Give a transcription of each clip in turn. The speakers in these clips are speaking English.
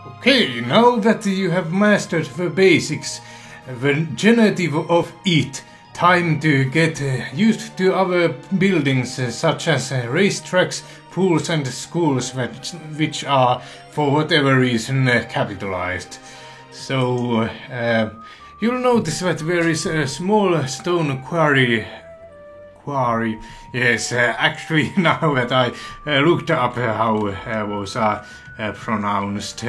Okay, now that you have mastered the basics, the generative of it, time to get used to other buildings such as racetracks, pools and schools which are, for whatever reason, capitalized. So, you'll notice that there is a small stone quarry. Yes, actually, now that I looked up how those are pronounced,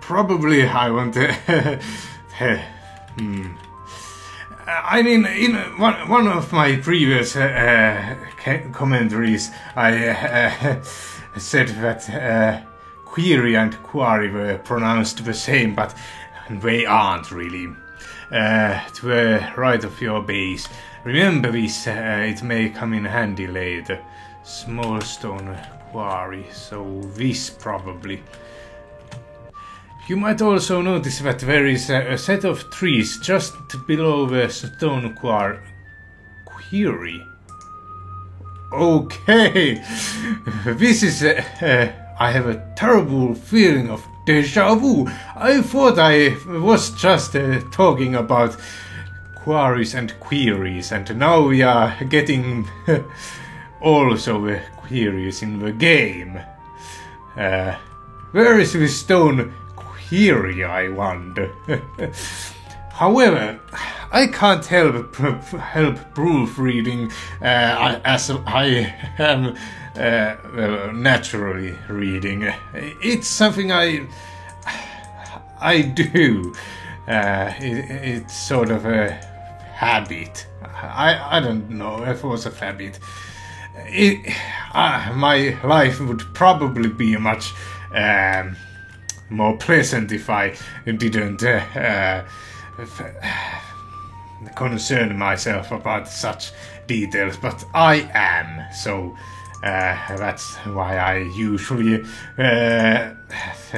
probably I want to. I mean, in one of my previous commentaries, I said that query and quarry were pronounced the same, but they aren't really. To the right of your base. Remember this, it may come in handy later. Small stone quarry, so this probably. You might also notice that there is a set of trees just below the stone quarry. Okay, this is. I have a terrible feeling of deja vu. I thought I was just talking about quarries and queries, and now we are getting also the queries in the game. Where is this stone query, I wonder? However, I can't help proofreading as I am naturally reading. It's something I do. It's sort of a habit. I don't know if it was a habit. My life would probably be much more pleasant if I didn't concern myself about such details, but I am, so that's why I usually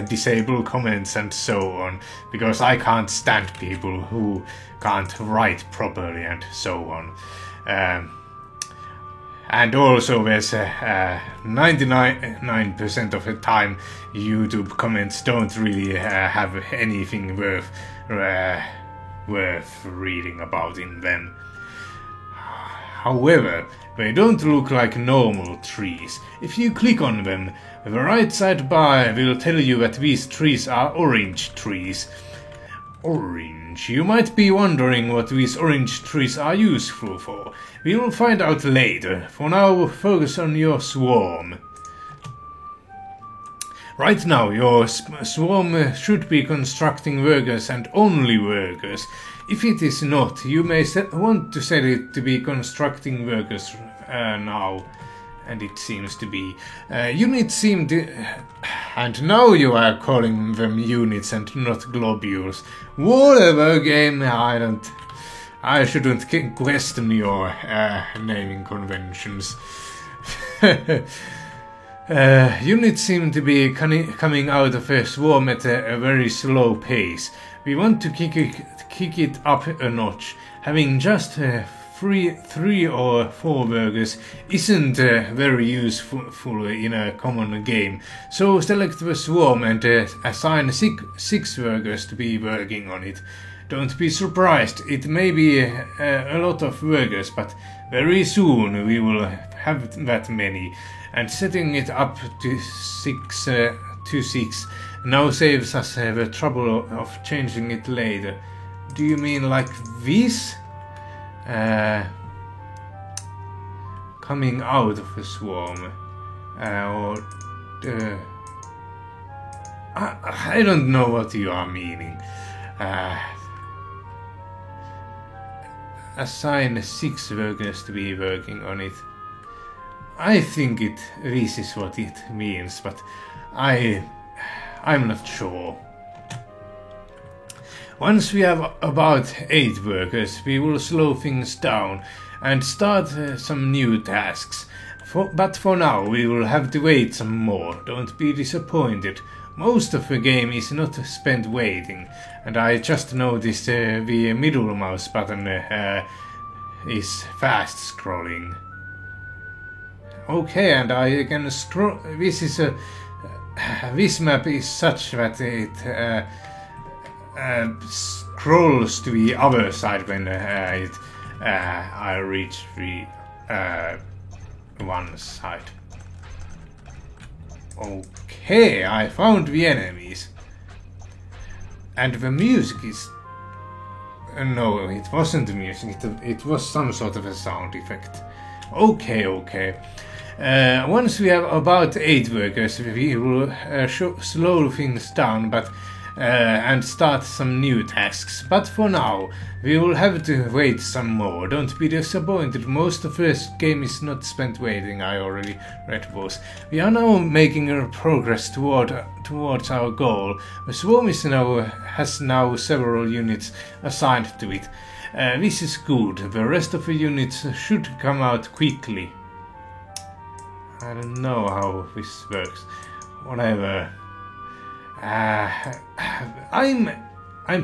disable comments and so on, because I can't stand people who can't write properly and so on. And also there's 99% of the time YouTube comments don't really have anything worth reading about in them. However, they don't look like normal trees. If you click on them, the right sidebar will tell you that these trees are orange trees. Orange. You might be wondering what these orange trees are useful for. We will find out later. For now, focus on your swarm. Right now, your swarm should be constructing workers and only workers. If it is not, you may want to set it to be constructing workers now. And it seems to be. Units seem to... And now you are calling them units and not globules. Whatever, game, I shouldn't question your naming conventions. Units seem to be coming out of a swarm at a very slow pace. We want to kick it up a notch. Having just 3 or 4 workers isn't very useful in a common game. So select the swarm and assign 6 workers to be working on it. Don't be surprised, it may be a lot of workers, but very soon we will have that many. And setting it up to 6 now saves us the trouble of changing it later. Do you mean like this? Coming out of a swarm, I don't know what you are meaning. Assign 6 workers to be working on it. I think this is what it means, but I'm not sure. Once we have about 8 workers, we will slow things down and start some new tasks. But for now, we will have to wait some more. Don't be disappointed. Most of the game is not spent waiting, and I just noticed the middle mouse button is fast scrolling. Okay, and I can scroll. This is this map is such that it scrolls to the other side when I reach the one side. Okay, I found the enemies. And the music is... no, it wasn't the music, it was some sort of a sound effect. Okay. Once we have about 8 workers, we will slow things down, and start some new tasks. But for now, we will have to wait some more. Don't be disappointed, most of this game is not spent waiting, I already read those. We are now making progress towards our goal. The swarm has now several units assigned to it. This is good, the rest of the units should come out quickly. I don't know how this works. Whatever. I'm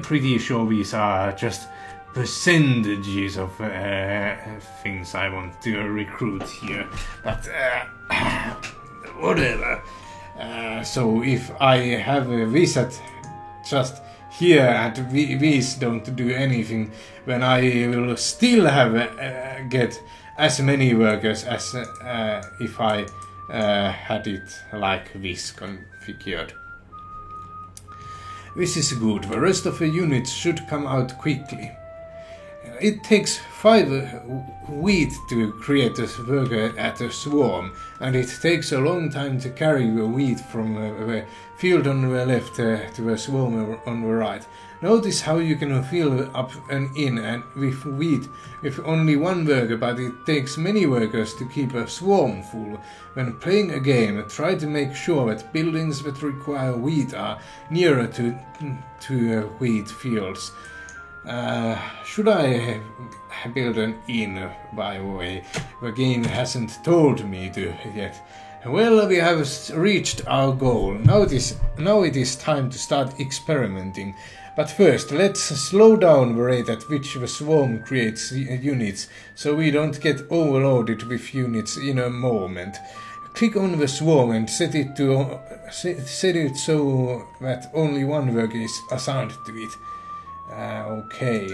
pretty sure these are just percentages of things I want to recruit here, but whatever. So if I have this at just here and these don't do anything, then I will still have get as many workers as if I had it like this configured. This is good, the rest of the units should come out quickly. It takes 5 wheat to create a worker at a swarm, and it takes a long time to carry the wheat from the field on the left to the swarm on the right. Notice how you can fill up and in and with wheat with only 1 worker, but it takes many workers to keep a swarm full. When playing a game, try to make sure that buildings that require wheat are nearer to wheat fields. Should I build an inn, by the way? The game hasn't told me to yet. Well, we have reached our goal. Now it is time to start experimenting. But first, let's slow down the rate at which the swarm creates units, so we don't get overloaded with units in a moment. Click on the swarm and set it so that only 1 worker is assigned to it. Okay.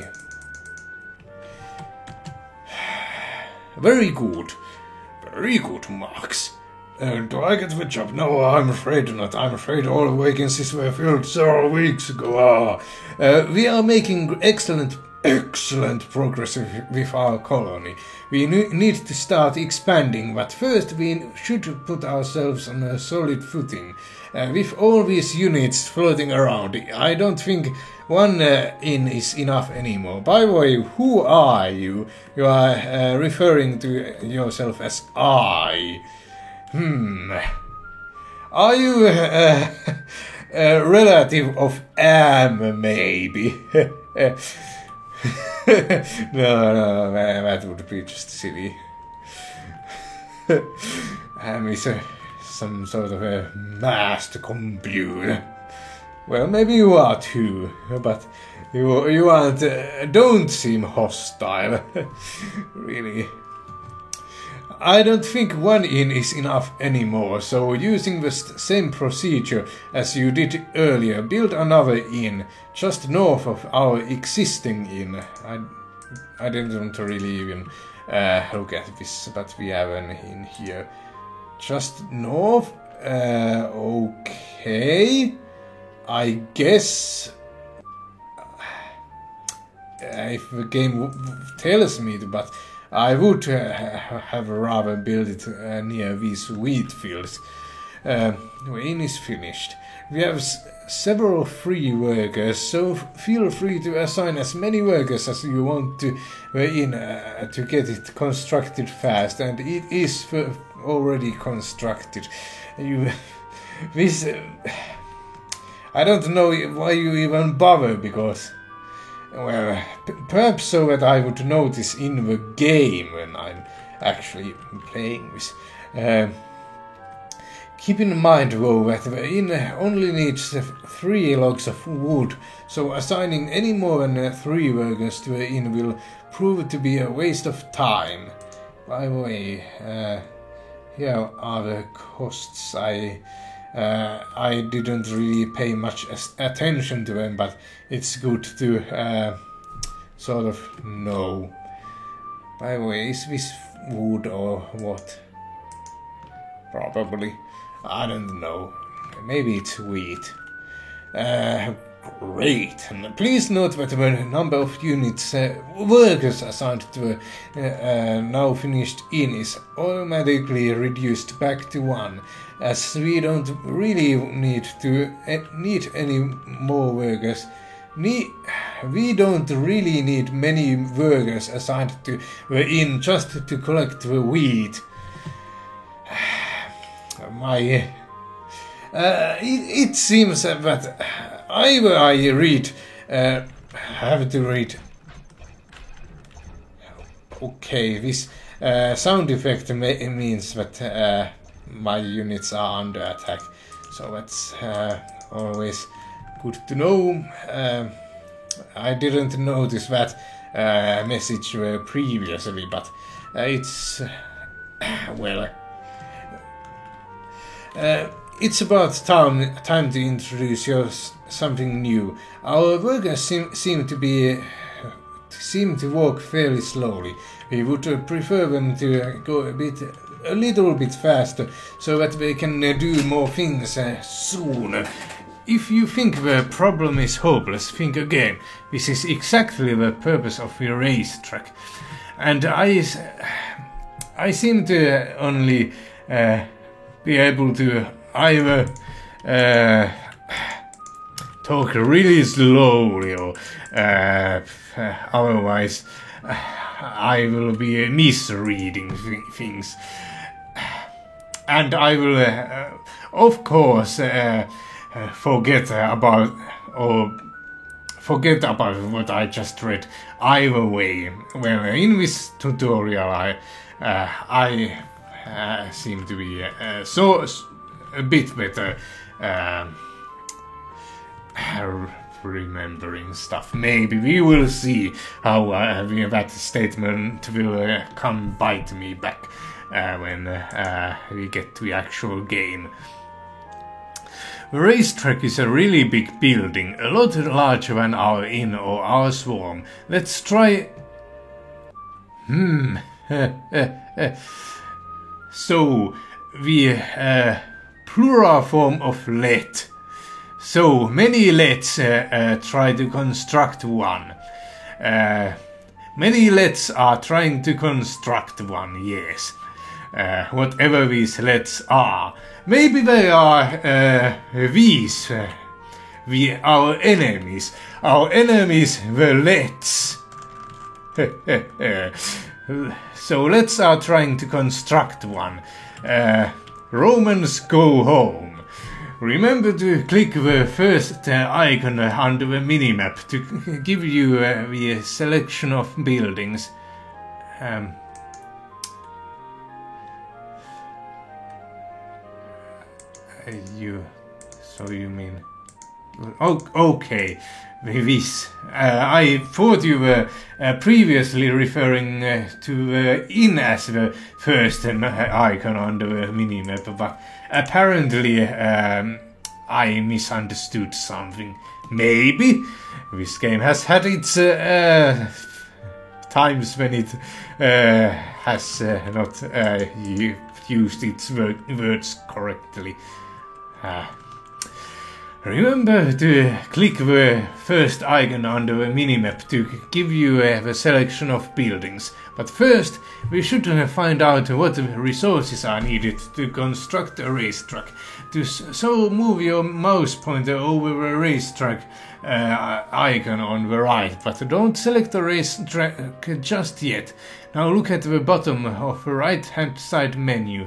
Very good, Max. Do I get the job? No, I'm afraid not. I'm afraid all the vacancies were filled several weeks ago. We are making excellent progress with our colony. We need to start expanding, but first we should put ourselves on a solid footing. With all these units floating around, I don't think 1 inn is enough anymore. By the way, who are you? You are referring to yourself as I. Are you a relative of Am, maybe? No, that would be just silly. Am is some sort of a master computer. Well, maybe you are too, but you aren't. Don't seem hostile, really. I don't think 1 inn is enough anymore, so using the same procedure as you did earlier, build another inn just north of our existing inn. I didn't really even look at this, but we have an inn here. Just north? Okay. I guess... if the game tells me to, but... I would have rather built it near these wheat fields. The inn is finished. We have several free workers, so feel free to assign as many workers as you want to the inn to get it constructed fast, and it is already constructed. I don't know why you even bother, because... well, perhaps so that I would notice in the game when I'm actually playing this. Keep in mind though that the inn only needs 3 logs of wood, so assigning any more than 3 workers to the inn will prove to be a waste of time. By the way, here are the costs. I I didn't really pay much attention to them, but it's good to sort of know. By the way, is this wood or what? Probably. I don't know. Maybe it's wheat. Great. And please note that the number of units workers assigned to now finished in is automatically reduced back to 1, as we don't really need any more workers. We don't really need many workers assigned to the inn just to collect the wheat. It seems that either I have to read. Okay, this sound effect means that my units are under attack, so that's always good to know. I didn't notice that message previously, but it's well. It's about time to introduce something new. Our workers seem to walk fairly slowly. We would prefer them to go a little bit faster, so that they can do more things sooner. If you think the problem is hopeless, think again. This is exactly the purpose of the racetrack, and I seem to only be able to either talk really slowly or otherwise I will be misreading things, and I will of course forget about what I just read either way. Well, in this tutorial I seem to be a bit better remembering stuff. Maybe we will see how that statement will come bite me back when we get to the actual game. The racetrack is a really big building, a lot larger than our inn or our swarm. Let's try. So, the plural form of let. So, many lets try to construct one. Many lets are trying to construct one, yes. Whatever these lets are. Maybe they are these, our enemies. Our enemies, the lets. So lets are trying to construct one. Romans go home. Remember to click the first icon under the minimap to give you the selection of buildings. So you mean? Oh, okay. This. I thought you were previously referring to the inn as the first icon under the minimap, but apparently I misunderstood something. Maybe this game has had its times when it has not used its words correctly. Remember to click the first icon under the minimap to give you the selection of buildings. But first, we should find out what resources are needed to construct a racetrack. So move your mouse pointer over the racetrack icon on the right, but don't select the racetrack just yet. Now look at the bottom of the right hand side menu.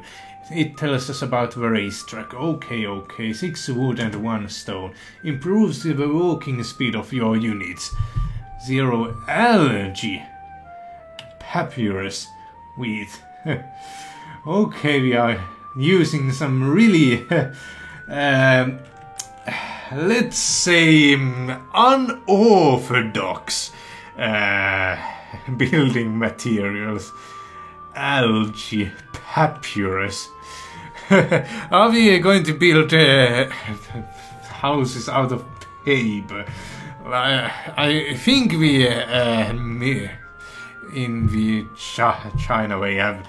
It tells us about the racetrack. Okay, 6 wood and 1 stone. Improves the walking speed of your units. 0 algae. Papyrus. Wheat. Okay, we are using some really, let's say, unorthodox building materials. Algae. Papyrus. Are we going to build houses out of paper? I think we in the China way have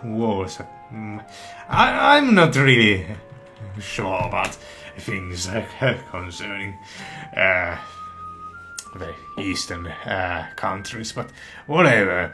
wars. I'm not really sure about things concerning the eastern countries, but whatever.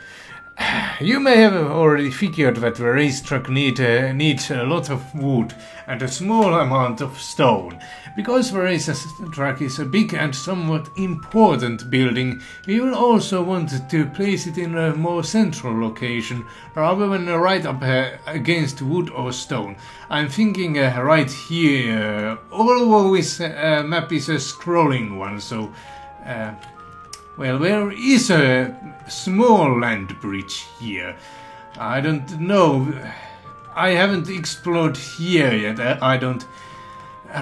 You may have already figured that the racetrack needs a lot of wood and a small amount of stone. Because the racetrack is a big and somewhat important building, we will also want to place it in a more central location, rather than right up against wood or stone. I'm thinking right here, although this map is a scrolling one, so... well, there is a small land bridge here. I don't know. I haven't explored here yet. I don't...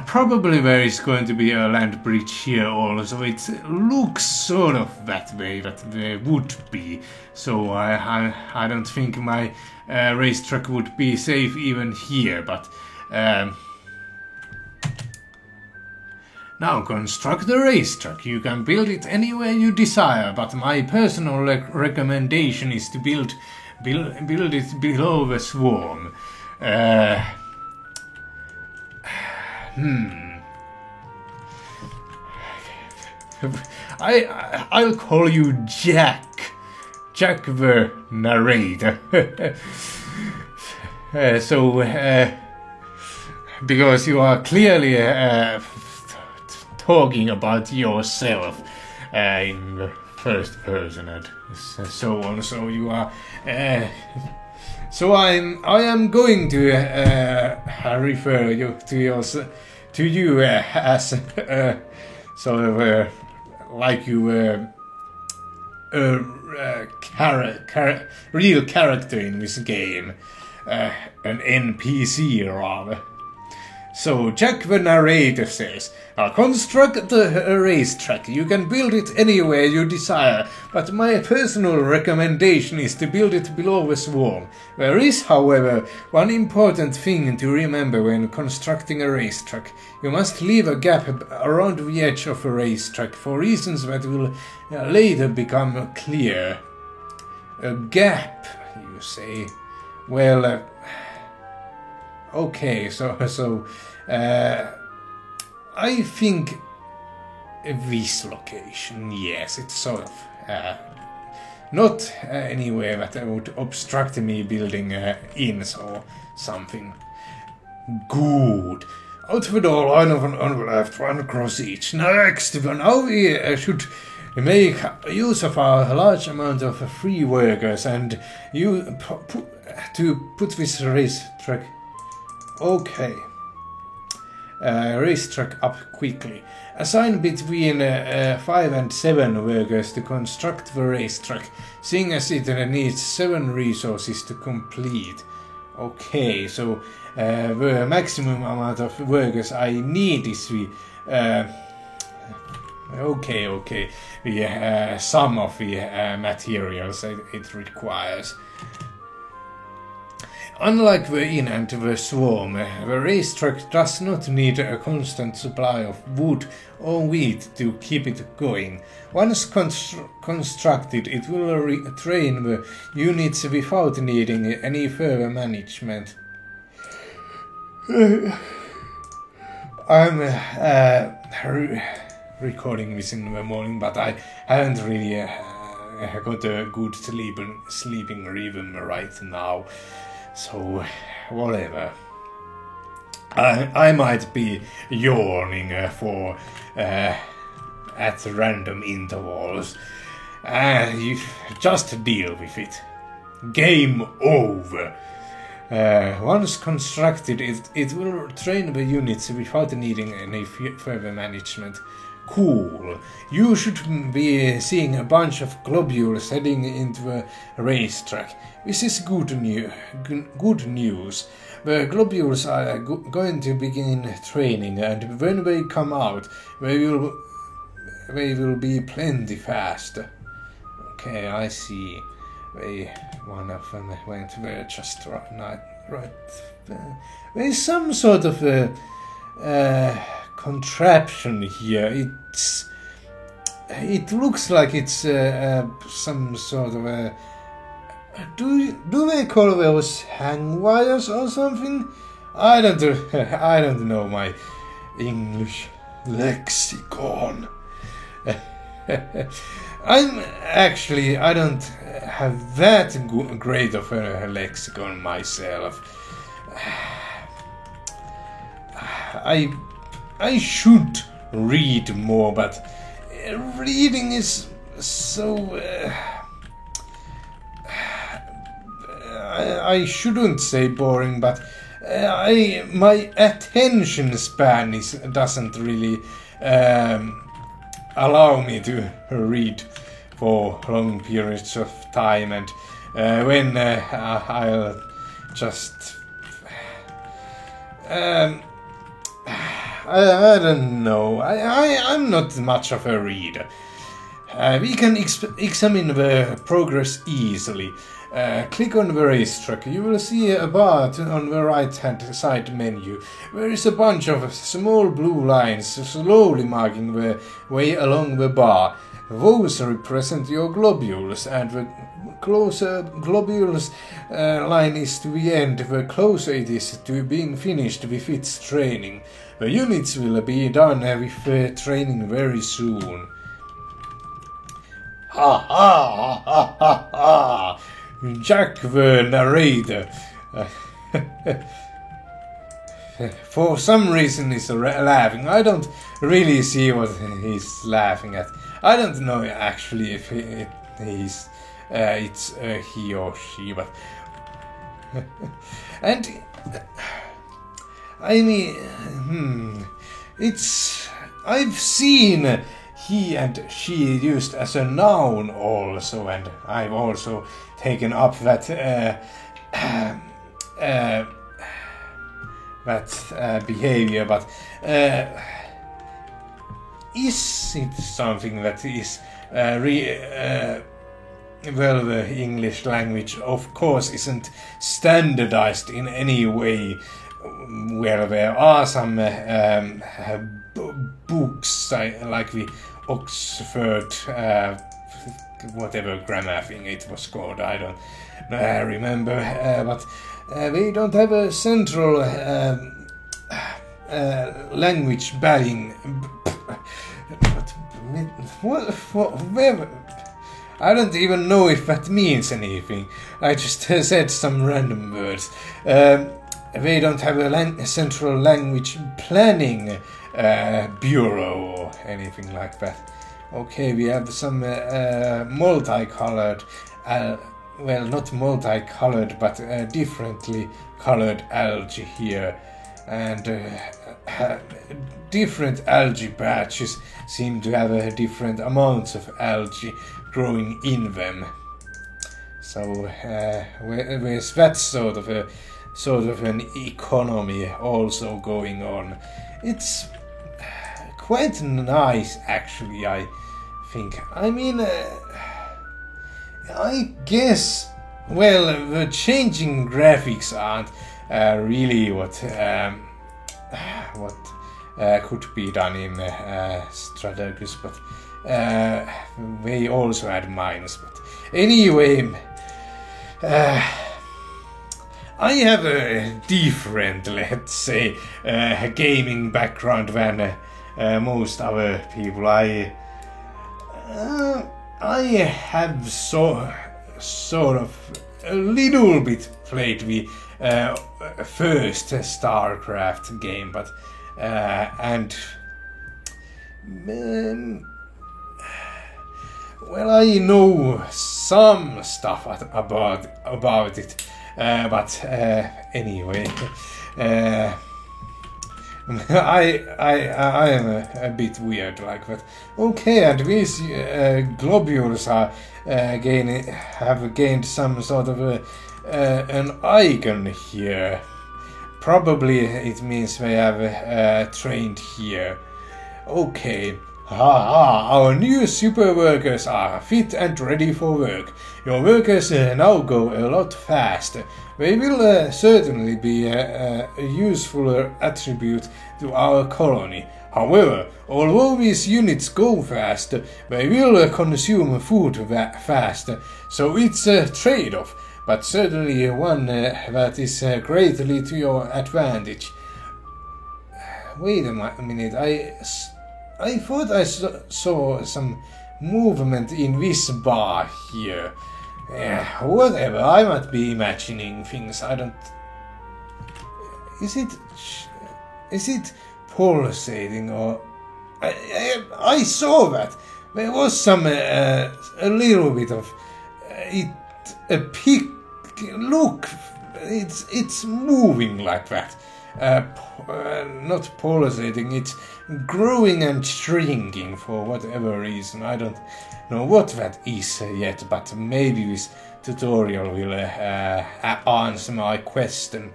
probably there is going to be a land bridge here also. It looks sort of that way, that there would be. So I don't think my racetrack would be safe even here, but... now construct the racetrack. You can build it anywhere you desire, but my personal recommendation is to build it below the swarm. I'll call you Jack. Jack the narrator. Because you are clearly talking about yourself in the first person and so on. So you are. So I am going to refer you to you as sort of like you were a real character in this game, an NPC rather. So Jack the narrator says, construct a racetrack. You can build it anywhere you desire, but my personal recommendation is to build it below the swarm. There is, however, one important thing to remember when constructing a racetrack. You must leave a gap around the edge of a racetrack for reasons that will later become clear. A gap, you say? Well, okay, so I think this location, yes, it's sort of not anywhere that would obstruct me building inns or something. Good. Out the door, line on the left, one across each. Next, now we should make use of our large amount of free workers and you to put this racetrack. Okay. Racetrack up quickly. Assign between 5 and 7 workers to construct the racetrack, seeing as it needs 7 resources to complete. Okay, so the maximum amount of workers I need is the the sum of the materials it requires. Unlike the inn and the swarm, the racetrack does not need a constant supply of wood or wheat to keep it going. Once constructed, it will train the units without needing any further management. I'm recording this in the morning, but I haven't really got a good sleeping rhythm right now. So, whatever. I might be yawning for at random intervals. You just deal with it. Game over. Once constructed, it will train the units without needing any further management. Cool. You should be seeing a bunch of globules heading into a racetrack. This is good news. The globules are going to begin training, and when they come out, they will be plenty faster. Okay, I see. one of them went just right. There's some sort of contraption here. It looks like it's some sort of a. Do they call those hang wires or something? I don't know my English lexicon. I don't have that great of a lexicon myself. I should read more, but reading is so. I shouldn't say boring, but my attention span doesn't really allow me to read for long periods of time, and when I'll just I don't know. I'm not much of a reader. We can examine the progress easily. Click on the racetrack. You will see a bar on the right hand side menu. There is a bunch of small blue lines slowly marking the way along the bar. Those represent your globules, and the closer globules line is to the end, the closer it is to being finished with its training. The units will be done with training very soon. Ha ha ha ha ha! Jack the narrator. For some reason he's laughing. I don't really see what he's laughing at. I don't know actually if it's he or she, but and I mean, it's I've seen he and she used as a noun also, and I've also taken up that behavior, but is it something that is well, the English language of course isn't standardized in any way, where there are some books like the Oxford whatever grammar thing it was called, I don't remember, but we don't have a central language barring. Where? I don't even know if that means anything. I just said some random words. We don't have a central language planning bureau or anything like that. Okay, we have some multicolored, well, not multicolored, but differently colored algae here, and different algae patches seem to have different amounts of algae growing in them. So there's that sort of an economy also going on. It's quite nice, actually, I think. I mean, I guess, well, the changing graphics aren't really what could be done in Strategos, but they also had mines. But anyway, I have a different, let's say, gaming background than most other people. I have sort of a little bit played the first StarCraft game, but well, I know some stuff about it, but anyway, I am a bit weird like that. Okay, and these globules are have gained some sort of an icon here. Probably it means they have trained here. Okay, Our new super workers are fit and ready for work. Your workers now go a lot faster. They will certainly be a useful attribute to our colony. However, although these units go faster, they will consume food faster, so it's a trade-off, but certainly one that is greatly to your advantage. Wait a minute, I thought I saw some movement in this bar here. Whatever, I might be imagining things. I don't... Is it pulsating or... I saw that. There was some... a little bit of... a peak... Look, it's moving like that. Not pulsating, it's growing and shrinking for whatever reason. I don't know what that is yet, but maybe this tutorial will answer my question.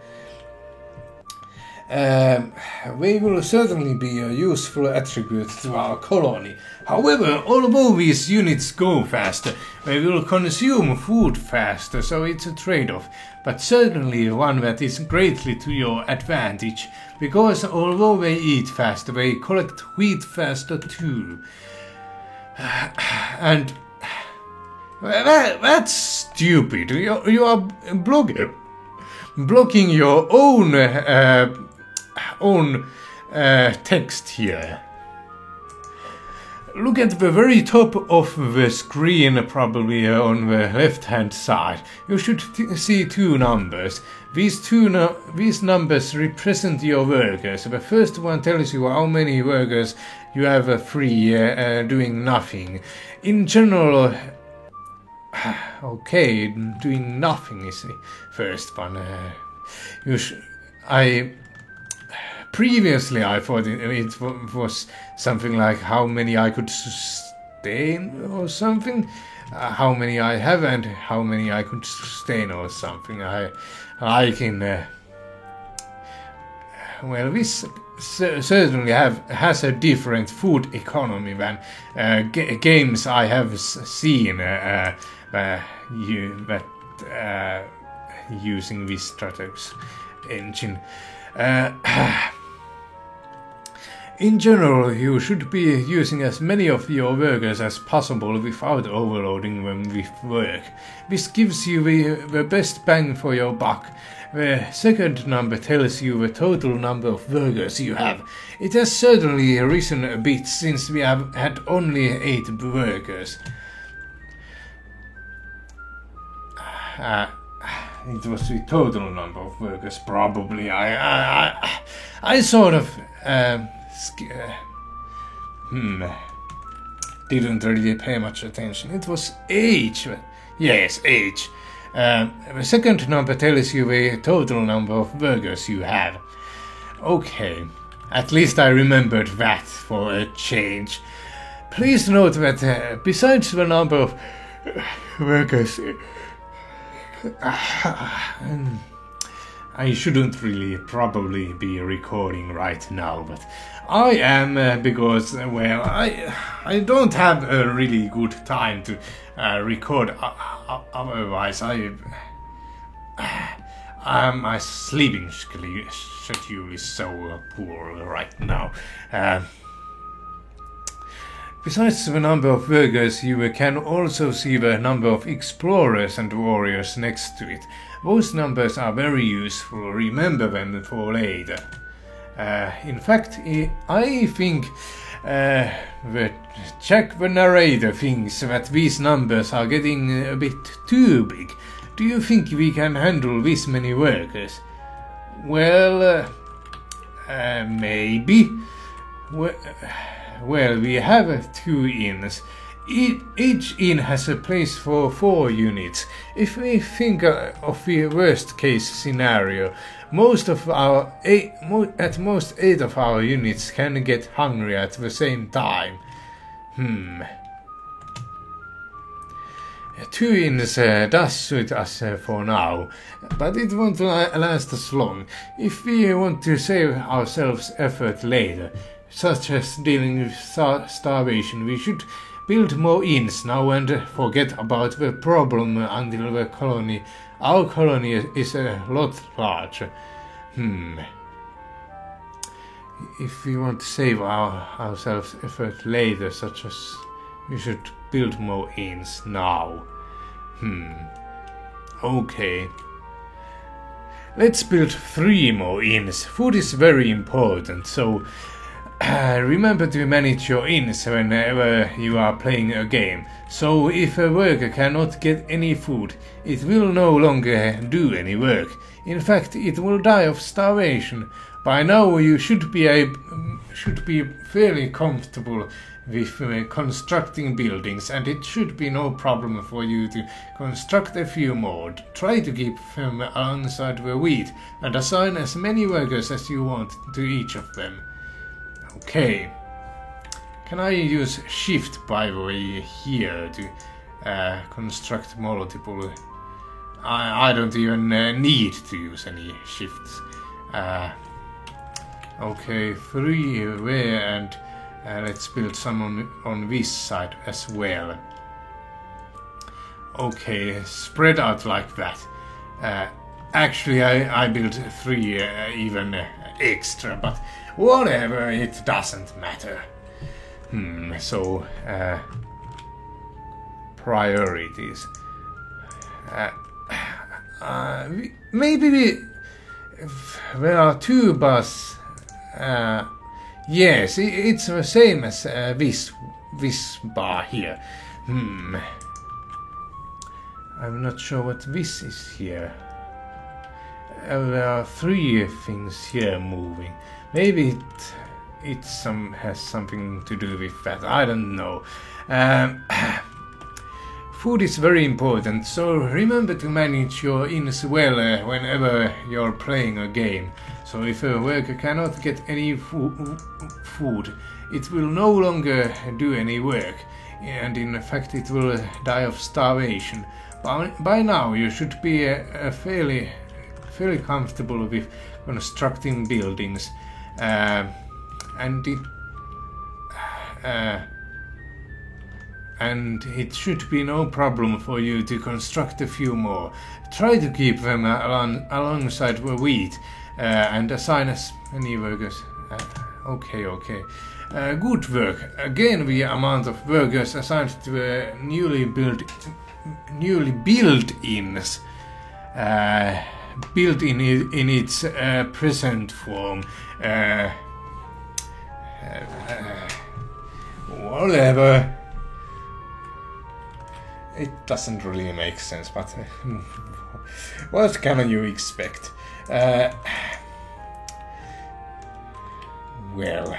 They will certainly be a useful attribute to our colony. However, although these units go faster, they will consume food faster, so it's a trade-off, but certainly one that is greatly to your advantage, because although they eat faster, they collect wheat faster too. And that's stupid. You are blocking your own text here. Look at the very top of the screen, probably on the left-hand side. You should see two numbers. These numbers represent your workers. The first one tells you how many workers you have free doing nothing. In general, okay, doing nothing is the first one. Previously, I thought it was something like how many I could sustain or something. How many I have and how many I could sustain or something. Well, this certainly has a different food economy than games I have seen using this Stratos engine. In general, you should be using as many of your workers as possible without overloading them with work. This gives you the best bang for your buck. The second number tells you the total number of workers you have. It has certainly risen a bit since we have had only 8 workers. It was the total number of workers, probably. I sort of didn't really pay much attention. It was age. Yes, age. The second number tells you the total number of workers you have. Okay, at least I remembered that for a change. Please note that besides the number of workers, I shouldn't really probably be recording right now, but I am because, well, I don't have a really good time to record. Otherwise, my sleeping schedule is so poor right now. Besides the number of workers, you can also see the number of explorers and warriors next to it. Those numbers are very useful, remember them for later. In fact, I think that Jack the narrator thinks that these numbers are getting a bit too big. Do you think we can handle this many workers? Well, maybe. Well, we have 2 inns. Each inn has a place for 4 units. If we think of the worst case scenario, at most 8 of our units can get hungry at the same time. 2 inns does suit us for now, but it won't last as long. If we want to save ourselves effort later, such as dealing with starvation. We should build more inns now and forget about the problem until our colony is a lot larger. If we want to save ourselves effort later, such as we should build more inns now. Okay. Let's build 3 more inns. Food is very important, so remember to manage your inns whenever you are playing a game. So if a worker cannot get any food, it will no longer do any work. In fact, it will die of starvation. By now you should be fairly comfortable with constructing buildings, and it should be no problem for you to construct a few more. Try to keep them alongside the wheat and assign as many workers as you want to each of them. Okay. Can I use shift, by the way, here to construct multiple? I don't even need to use any shifts. Okay, 3 there, and let's build some on this side as well. Okay, spread out like that. Actually, I built 3 even extra, but whatever, it doesn't matter. So, priorities. Maybe there are 2 bus. Yes, it's the same as this bar here. I'm not sure what this is here. There are 3 things here moving. Maybe it has something to do with that. I don't know. Food is very important, so remember to manage your inns well whenever you're playing a game. So if a worker cannot get any food, it will no longer do any work, and in fact it will die of starvation. By now you should be fairly comfortable with constructing buildings, and it should be no problem for you to construct a few more. Try to keep them alongside the wheat and assign as many workers. Okay. Good work. Again, the amount of workers assigned to newly built inns, built in its present form. Whatever. It doesn't really make sense, but what can you expect? Well,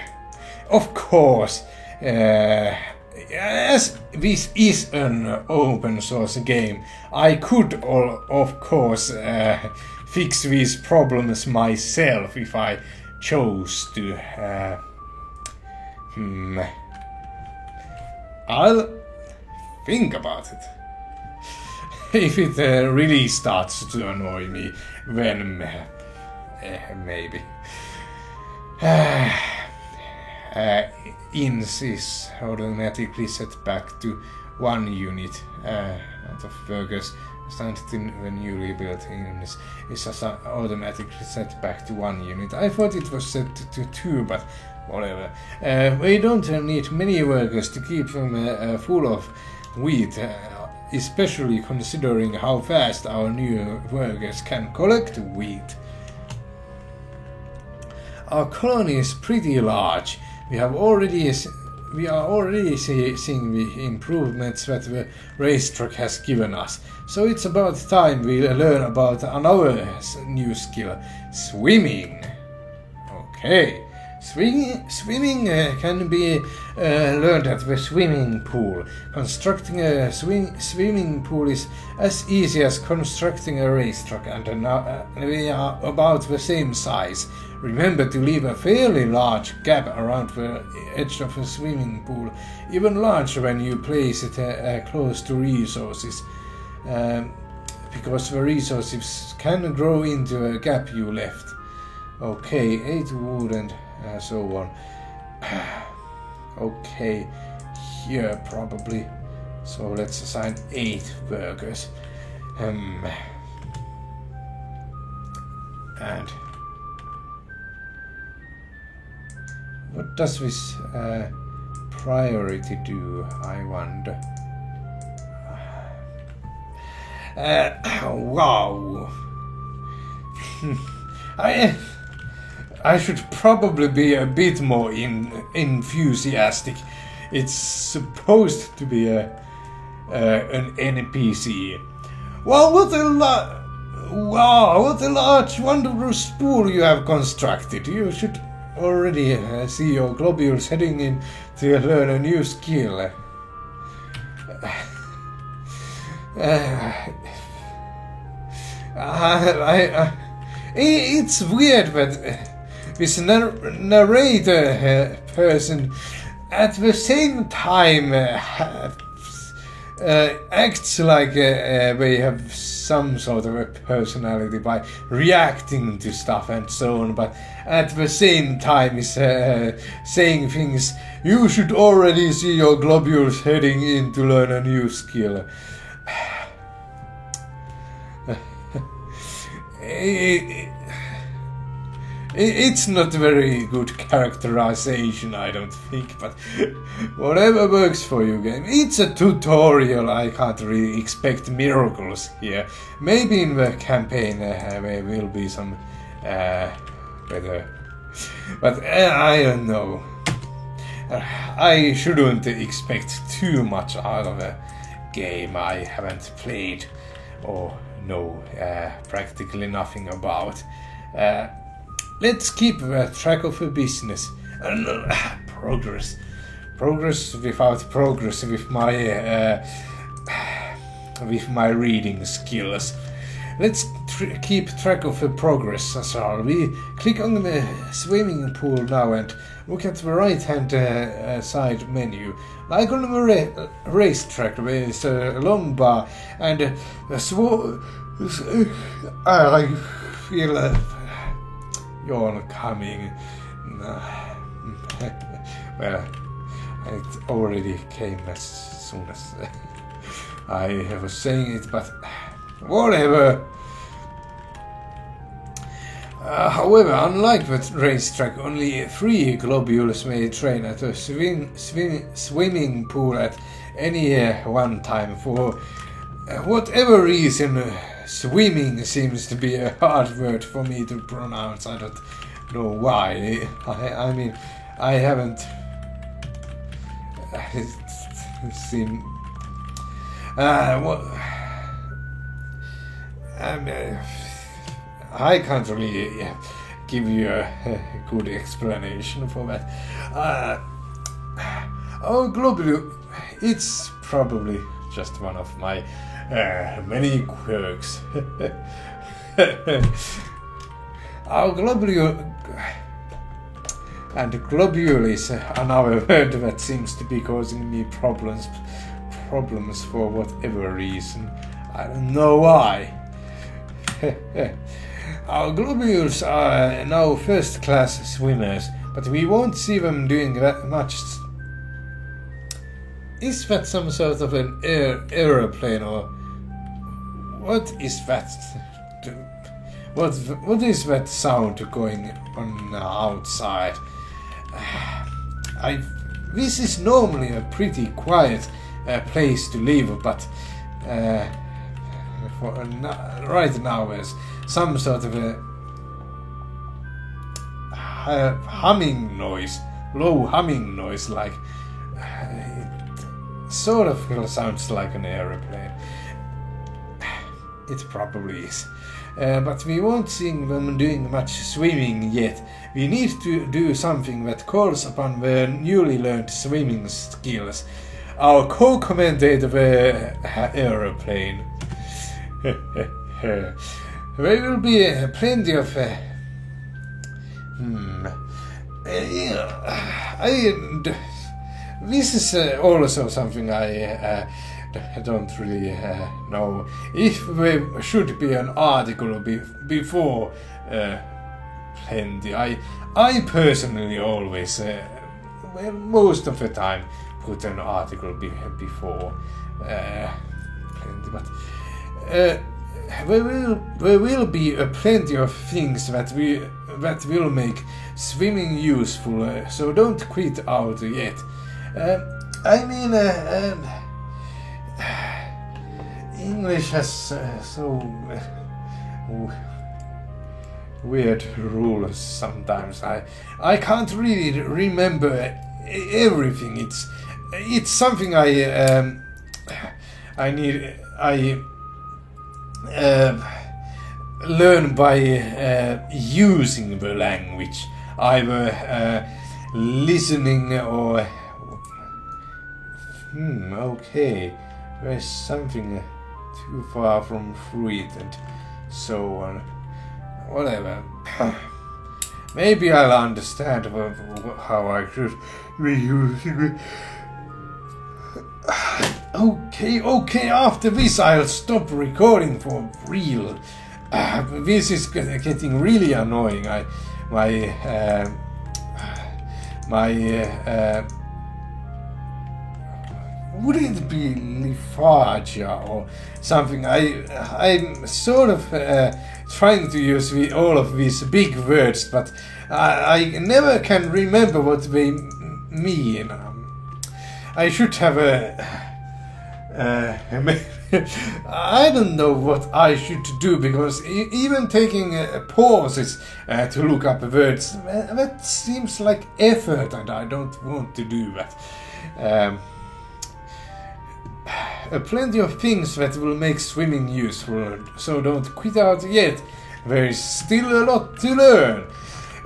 of course, as this is an open source game, I could, of course, fix these problems myself if I chose to. I'll think about it. If it really starts to annoy me, then maybe. Inns is automatically set back to 1 unit out of workers assigned to the newly built inns is automatically set back to 1 unit. I thought it was set to 2, but whatever. We don't need many workers to keep them full of wheat, especially considering how fast our new workers can collect wheat. Our colony is pretty large. We are already seeing the improvements that the racetrack has given us. So it's about time we learn about another new skill, swimming. Okay. Swimming can be learned at the swimming pool. Constructing a swimming pool is as easy as constructing a racetrack, and we are about the same size. Remember to leave a fairly large gap around the edge of a swimming pool, even larger when you place it close to resources, because the resources can grow into a gap you left. Okay, 8 wood and so on. Okay, here probably. So let's assign 8 workers. And what does this priority do, I wonder? Wow. I should probably be a bit more enthusiastic. It's supposed to be an NPC. Wow, what a large, wonderful spool you have constructed. You should already see your globules heading in to learn a new skill. It's weird that this narrator person at the same time acts like they have some sort of a personality by reacting to stuff and so on, but at the same time is saying things. You should already see your globules heading in to learn a new skill. It's not very good characterization, I don't think, but whatever works for you, game. It's a tutorial, I can't really expect miracles here. Maybe in the campaign there will be some better, but I don't know. I shouldn't expect too much out of a game I haven't played or know practically nothing about. Let's keep track of the business. Progress. Progress without progress with my reading skills. Let's keep track of the progress, shall we? Click on the swimming pool now and look at the right hand side menu. Like on the racetrack, there is a long bar and a I feel yawn coming. Well, it already came as soon as I was saying it, but whatever. However, unlike the racetrack, only 3 globules may train at a swimming pool at any one time. For whatever reason, swimming seems to be a hard word for me to pronounce. I don't know why. I mean, I haven't seen. I can't really give you a good explanation for that. Globule, it's probably just one of my many quirks. Globule and globule is another word that seems to be causing me problems for whatever reason. I don't know why. Our globules are now first-class swimmers, but we won't see them doing that much. Is that some sort of an aeroplane, or what is that? What is that sound going on outside? This is normally a pretty quiet place to live, but right now there's some sort of a humming noise, low humming noise, like it sort of sounds like an aeroplane. It probably is. But we won't see them doing much swimming yet. We need to do something that calls upon the newly learned swimming skills. Our co-commentator the aeroplane. There will be plenty of this is also something I don't really know. If there should be an article before plenty, I personally always well, most of the time put an article before plenty, but there will be plenty of things that will make swimming useful, so don't quit out yet. I mean, English has so weird rules sometimes. I can't really remember everything. It's something I learn by using the language, either listening or okay, there's something too far from fruit and so on. Whatever. Maybe I'll understand how I should be using it. Okay, after this I'll stop recording for real. This is getting really annoying. Would it be lethargia or something? I'm sort of trying to use all of these big words, but I never can remember what they mean. I should have I don't know what I should do, because even taking pauses to look up words, that seems like effort, and I don't want to do that. Plenty of things that will make swimming useful, so don't quit out yet. There is still a lot to learn.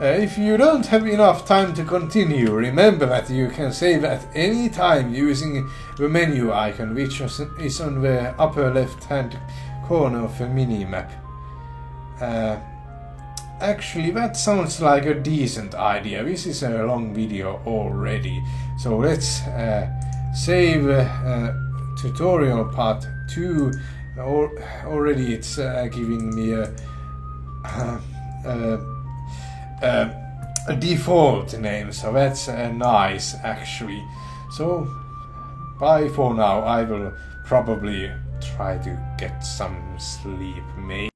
If you don't have enough time to continue, remember that you can save at any time using the menu icon, which is on the upper left hand corner of the mini-map. Actually, that sounds like a decent idea. This is a long video already, so let's save tutorial part 2. Already it's giving me a default name, so that's nice actually. So bye for now. I will probably try to get some sleep, maybe.